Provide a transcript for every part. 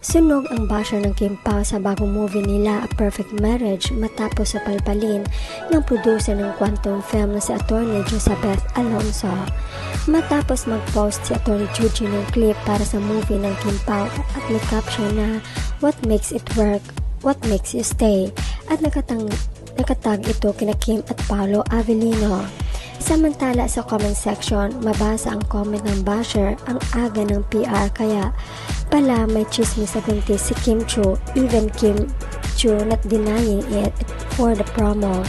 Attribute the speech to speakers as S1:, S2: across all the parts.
S1: Sunog ang basher ng Kim Pao sa bagong movie nila A Perfect Marriage matapos sa palpalin ng producer ng Quantum Film na si Atty. Josabeth Alonso. Matapos mag-post si Atty. Juji ng clip para sa movie ng Kim Pao at may caption na "What makes it work? What makes you stay?" at nakatag ito kina Kim at Paolo Avellino. Samantala sa comment section, mabasa ang comment ng basher, ang aga ng PR kaya pala may chismis sa buntis si Kim Chiu, even Kim Chiu not denying it for the promo.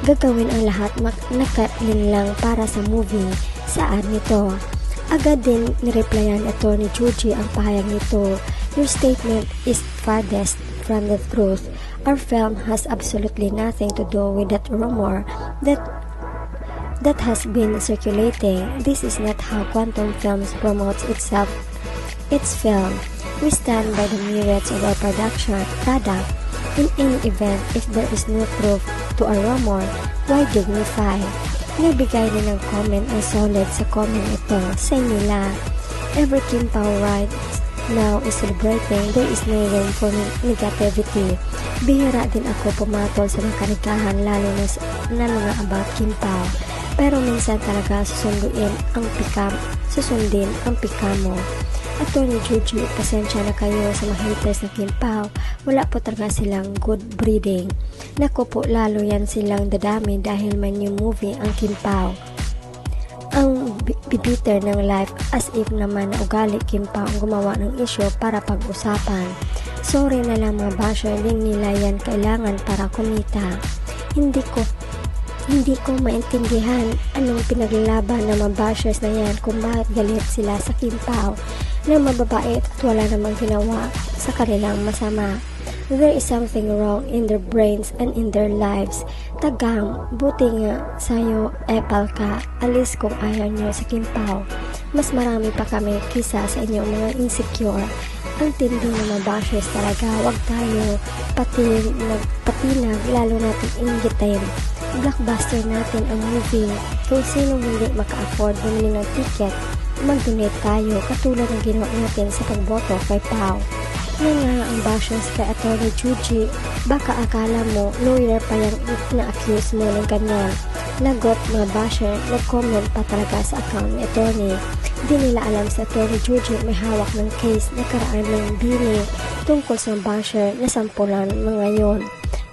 S1: Gagawin ang lahat nakalinlang para sa movie, saan nito. Agad din nireplyan ito ni Juji ang pahayag nito. "Your statement is farthest from the truth. Our film has absolutely nothing to do with that rumor that has been circulating. This is not how Quantum Films promotes its film. We stand by the merits of our product. In any event, if there is no proof to a rumor, why dignify?" Nagbigay din ng comment ang solid sa comment ito. Say nila, "Every Kim Pao right now is celebrating. There is no room for negativity." Bihira din ako pumatol sa mga kanikahan lalo na mga about Kim Pao. Pero minsan talaga susundin ang pika mo. Atty. Juji, pasensya na kayo sa mga haters na Kim Pao. Wala po talaga silang good breeding. Naku po, lalo yan silang dadami dahil may new movie ang Kim Pao. Ang bibiter ng life as if naman na ugali Kim Pao ang gumawa ng issue para pag-usapan. Sorry na lang mga basher, din nila yan kailangan para kumita. Hindi ko maintindihan anong pinaglalaban ng mga bashers na yan kung bakit galit sila sa Kim Pao na mababait at wala namang ginawa sa kanilang masama. There is something wrong in their brains and in their lives. Tagang, buti nga sa'yo, epal ka, alis kung ayaw nyo sa Kim Pao. Mas marami pa kami kisa sa inyong mga insecure. Ang tindi ng mga bashers talaga, wag tayo patinag, lalo natin inggitin. Blockbuster natin ang movie. Kung sino hindi maka-afford bumili ng ticket, mag-donate tayo katulad ng ginawa natin sa pagboto kay Pao. Nga ang bashers kay Atty. Juji, baka akala mo lawyer pa yung na-accuse mo ng ganyan. Lagot mga basher, nag-comment pa talaga sa account ni attorney. Di nila alam sa Atty. Juji may hawak ng case na karaan ng bini tungkol sa basher na sampulan mga yon.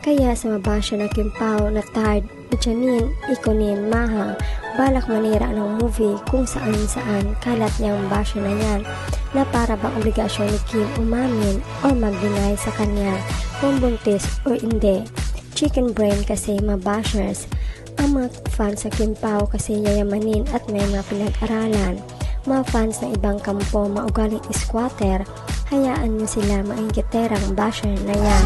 S1: Kaya sa mga basher na Kim Pao na tired, Janine, ikunin, maha, balak manira ng movie kung saan kalat niyang basher na yan na para bang obligasyon ni Kim umamin o mag-deny sa kanya kung buntis o hindi. Chicken brain kasi mga bashers. Ang mga fans sa Kim Pao kasi yayamanin at may mga pinag-aralan. Mga fans ng ibang kampo maugaling squatter, hayaan nyo sila maingkiterang basher na yan.